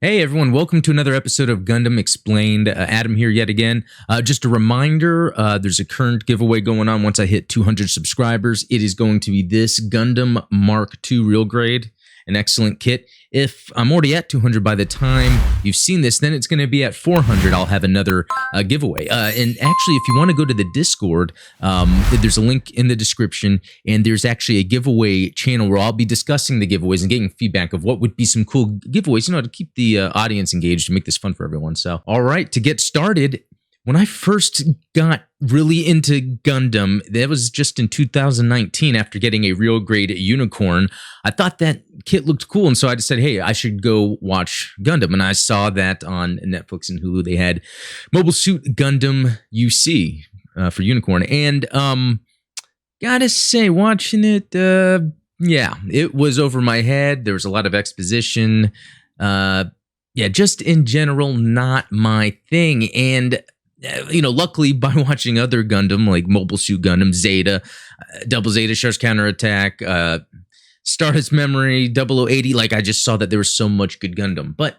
Hey everyone, welcome to another episode of Gundam Explained. Adam here yet again. Just a reminder, there's a current giveaway going on once I hit 200 subscribers. It is going to be this Gundam Mark II Real Grade, an excellent kit. If I'm already at 200 by the time you've seen this, then it's going to be at 400. I'll have another giveaway. And actually, if you want to go to the Discord, there's a link in the description, and there's actually a giveaway channel where I'll be discussing the giveaways and getting feedback of what would be some cool giveaways, to keep the audience engaged and make this fun for everyone. So, all right, to get started, when I first got really into Gundam, that was just in 2019 after getting a real grade Unicorn. I thought that kit looked cool, and so I decided, hey, I should go watch Gundam. And I saw that on Netflix and Hulu. They had Mobile Suit Gundam UC for Unicorn. And gotta say, watching it, yeah, it was over my head. There was a lot of exposition. Yeah, just in general, not my thing. And luckily by watching other Gundam like Mobile Suit Gundam, Zeta, Double Zeta, Shar's Counterattack, Stardust Memory, 0080, I just saw that there was so much good Gundam. But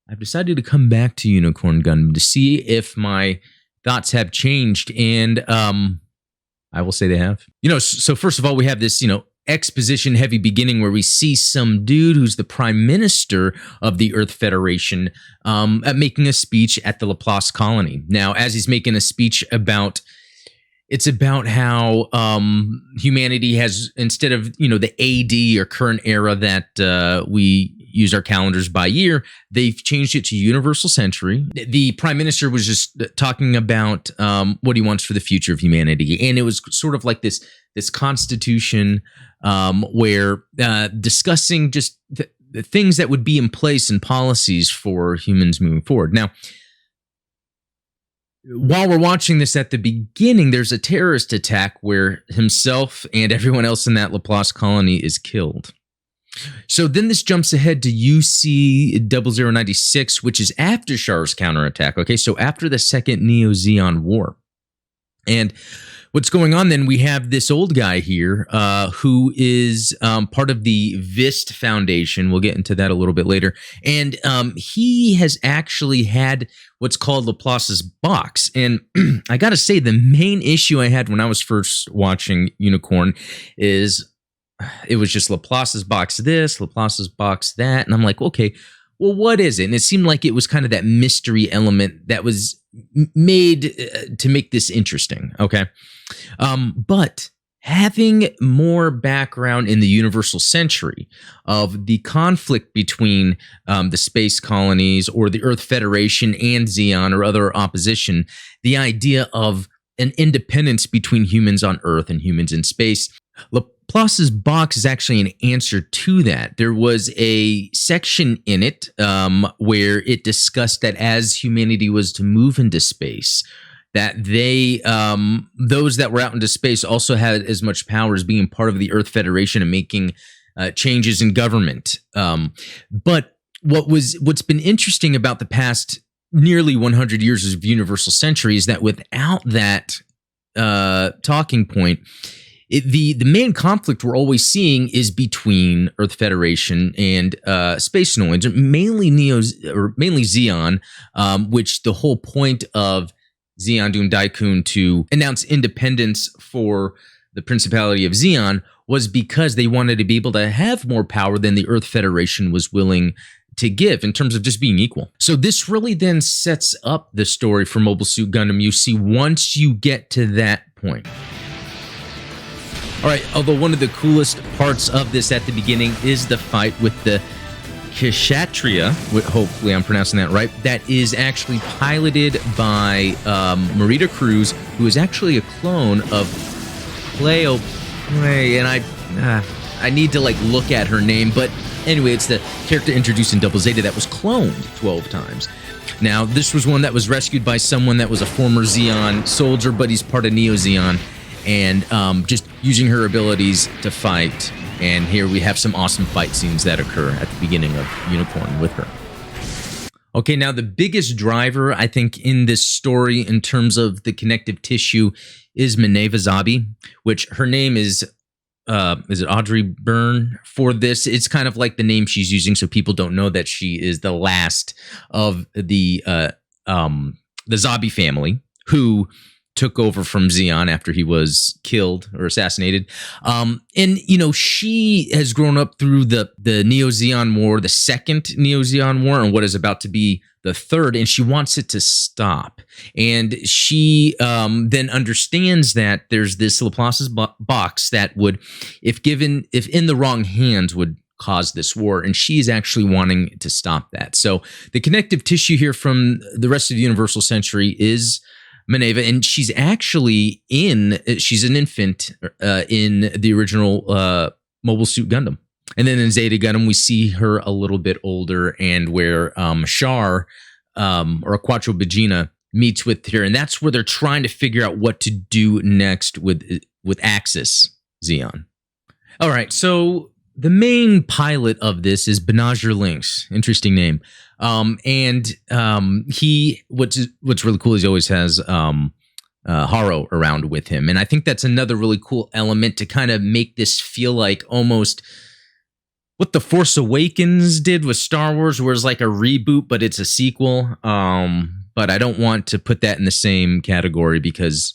I've decided to come back to Unicorn Gundam to see if my thoughts have changed, and I will say they have. So first of all, we have this, exposition heavy beginning where we see some dude who's the prime minister of the Earth Federation making a speech at the Laplace colony. Now, as he's making a speech about how humanity has, instead of, the AD or current era that we use our calendars by year, they've changed it to Universal Century. The prime minister was just talking about what he wants for the future of humanity. And it was sort of like this constitution where discussing just the things that would be in place and policies for humans moving forward. Now, while we're watching this at the beginning, there's a terrorist attack where himself and everyone else in that Laplace colony is killed. So then this jumps ahead to UC 0096, which is after Shar's counterattack. Okay, so after the Second Neo-Zeon War. And what's going on then, we have this old guy here who is part of the VIST Foundation. We'll get into that a little bit later. And he has actually had what's called Laplace's Box. And I got to say, the main issue I had when I was first watching Unicorn is it was just Laplace's Box this, Laplace's Box that. And I'm like, okay, well, what is it? And it seemed like it was kind of that mystery element that was made to make this interesting, okay? But having more background in the Universal Century of the conflict between the space colonies or the Earth Federation and Zeon or other opposition, the idea of an independence between humans on Earth and humans in space, Laplace's Box is actually an answer to that. There was a section in it where it discussed that as humanity was to move into space, that they, those that were out into space also had as much power as being part of the Earth Federation and making changes in government. But what's been interesting about the past nearly 100 years of Universal Century is that without that talking point, the main conflict we're always seeing is between Earth Federation and space noids, mainly Zeon, which the whole point of Zeon Doom Daikun to announce independence for the Principality of Zeon was because they wanted to be able to have more power than the Earth Federation was willing to give in terms of just being equal. So this really then sets up the story for Mobile Suit Gundam UC once you get to that point. All right, although one of the coolest parts of this at the beginning is the fight with the Kshatriya, hopefully I'm pronouncing that right, that is actually piloted by Marita Cruz, who is actually a clone of Cleo, and I need to look at her name, but anyway, it's the character introduced in Double Zeta that was cloned 12 times. Now, this was one that was rescued by someone that was a former Zeon soldier, but he's part of Neo-Zeon, and just using her abilities to fight. And here we have some awesome fight scenes that occur at the beginning of Unicorn with her. Okay, now the biggest driver, I think, in this story in terms of the connective tissue is Mineva Zabi, which her name is is it Audrey Byrne for this? It's kind of like the name she's using, so people don't know that she is the last of the Zabi family who took over from Zeon after he was killed or assassinated. And, she has grown up through the Neo-Zeon War, the second Neo-Zeon War, and what is about to be the third, and she wants it to stop. And she then understands that there's this Laplace's box that would, if in the wrong hands, would cause this war, and she's actually wanting to stop that. So the connective tissue here from the rest of the Universal Century is Mineva, and she's actually she's an infant in the original Mobile Suit Gundam. And then in Zeta Gundam, we see her a little bit older, and where Char or Quattro Bagina meets with her, and that's where they're trying to figure out what to do next with Axis Zeon. All right, so the main pilot of this is Benager Lynx. Interesting name. And what's really cool is he always has Haro around with him, and I think that's another really cool element to kind of make this feel like almost what The Force Awakens did with Star Wars, where it's like a reboot, but it's a sequel. But I don't want to put that in the same category because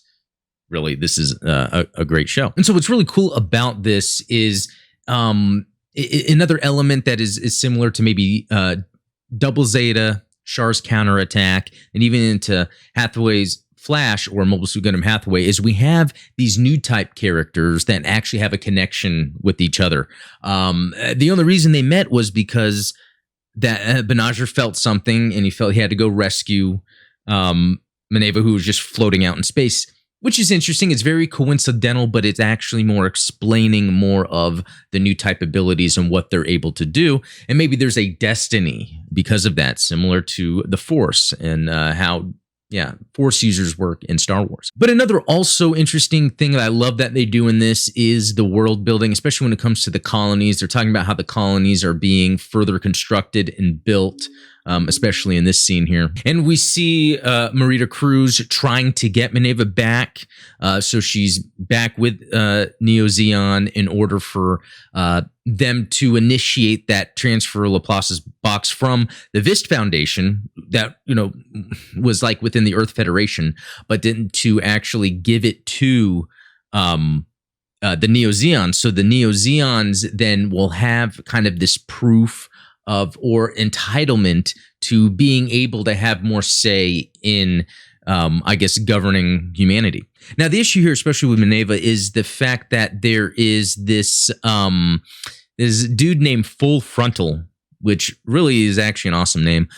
really this is a great show. And so what's really cool about this is another element that is similar to maybe Double Zeta, Char's counterattack, and even into Hathaway's Flash or Mobile Suit Gundam Hathaway is we have these new type characters that actually have a connection with each other. The only reason they met was because that Benager felt something and he felt he had to go rescue Mineva, who was just floating out in space, which is interesting. It's very coincidental, but it's actually more explaining more of the new type abilities and what they're able to do. And maybe there's a destiny because of that, similar to the Force and how Force users work in Star Wars. But another also interesting thing that I love that they do in this is the world building, especially when it comes to the colonies. They're talking about how the colonies are being further constructed and built, especially in this scene here. And we see Marita Cruz trying to get Mineva back. So she's back with Neo Zeon in order for them to initiate that transfer of Laplace's box from the Vist Foundation that, was like within the Earth Federation, but didn't to actually give it to the Neo Zeons. So the Neo Zeons then will have kind of this proof of or entitlement to being able to have more say in governing humanity. Now, the issue here, especially with Mineva, is the fact that there is this dude named Full Frontal, which really is actually an awesome name.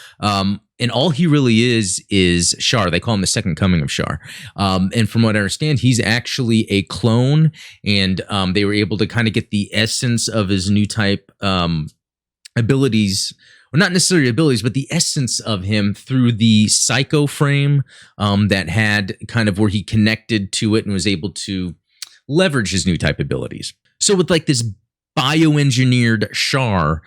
And all he really is Char. They call him the second coming of Char. And from what I understand, he's actually a clone, and they were able to kind of get the essence of his new type abilities, or not necessarily abilities, but the essence of him through the Psycho frame that had kind of where he connected to it and was able to leverage his new type abilities. So with like this bioengineered Char,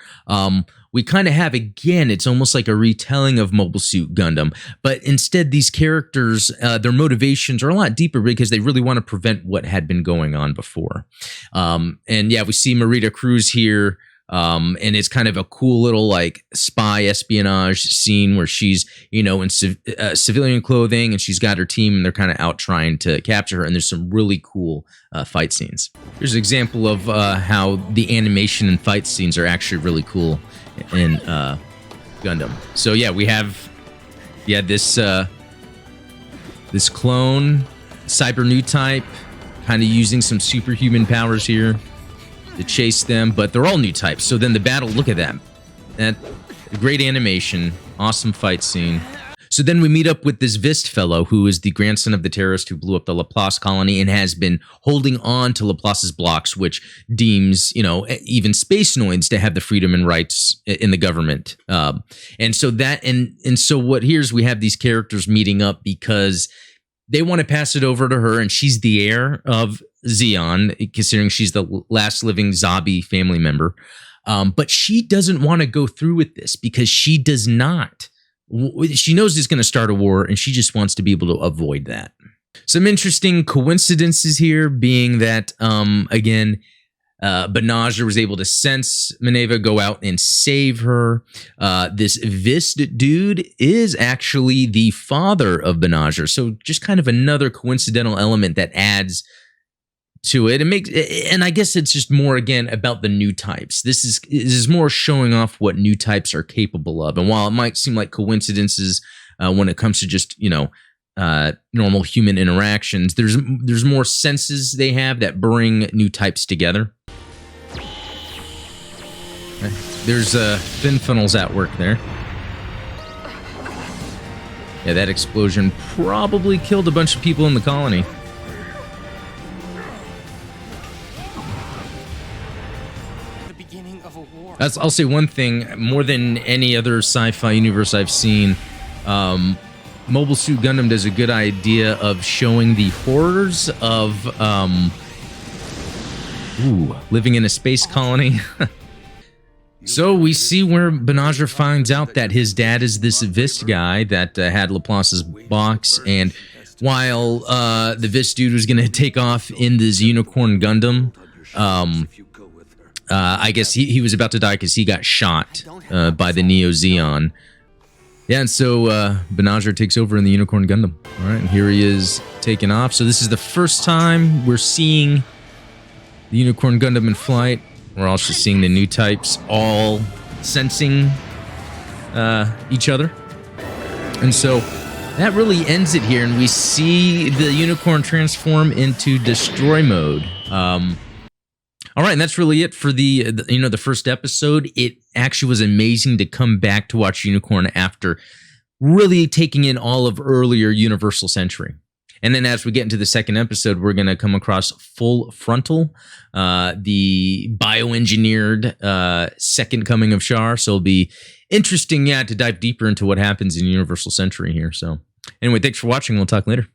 we kind of have, again, it's almost like a retelling of Mobile Suit Gundam, but instead these characters, their motivations are a lot deeper because they really want to prevent what had been going on before. And yeah, we see Marita Cruz here. And it's kind of a cool little like spy espionage scene where she's, in civilian clothing, and she's got her team and they're kind of out trying to capture her. And there's some really cool fight scenes. Here's an example of how the animation and fight scenes are actually really cool in Gundam. So yeah, we have this this clone cyber new type kind of using some superhuman powers here to chase them, but they're all new types. So then the battle, look at that great animation, awesome fight scene. So then we meet up with this Vist fellow, who is the grandson of the terrorist who blew up the Laplace colony and has been holding on to Laplace's blocks, which deems, even space noids to have the freedom and rights in the government. And so that, and so what here's, we have these characters meeting up because they want to pass it over to her, and she's the heir of Zeon, considering she's the last living Zabi family member. But she doesn't want to go through with this because she does not. She knows it's going to start a war, and she just wants to be able to avoid that. Some interesting coincidences here being that, again, Banagher was able to sense Mineva, go out and save her. This Vist dude is actually the father of Banagher, so just kind of another coincidental element that adds to it. And I guess it's just more, again, about the new types. This is more showing off what new types are capable of. And while it might seem like coincidences when it comes to just, normal human interactions, there's more senses they have that bring new types together. There's fin funnels at work there. Yeah, that explosion probably killed a bunch of people in the colony. I'll say one thing, more than any other sci-fi universe I've seen, Mobile Suit Gundam does a good idea of showing the horrors of living in a space colony. So we see where Banagher finds out that his dad is this Vist guy that had Laplace's box, and while the Vist dude was going to take off in this Unicorn Gundam, I guess he was about to die because he got shot by the Neo Zeon. Yeah, and so Banagher takes over in the Unicorn Gundam. All right, and here he is taking off. So this is the first time we're seeing the Unicorn Gundam in flight. We're also seeing the new types all sensing each other. And so that really ends it here, and we see the Unicorn transform into destroy mode. All right, and that's really it for the first episode. It actually was amazing to come back to watch Unicorn after really taking in all of earlier Universal Century. And then as we get into the second episode, we're going to come across Full Frontal, the bioengineered second coming of Char. So it'll be interesting, to dive deeper into what happens in Universal Century here. So anyway, thanks for watching. We'll talk later.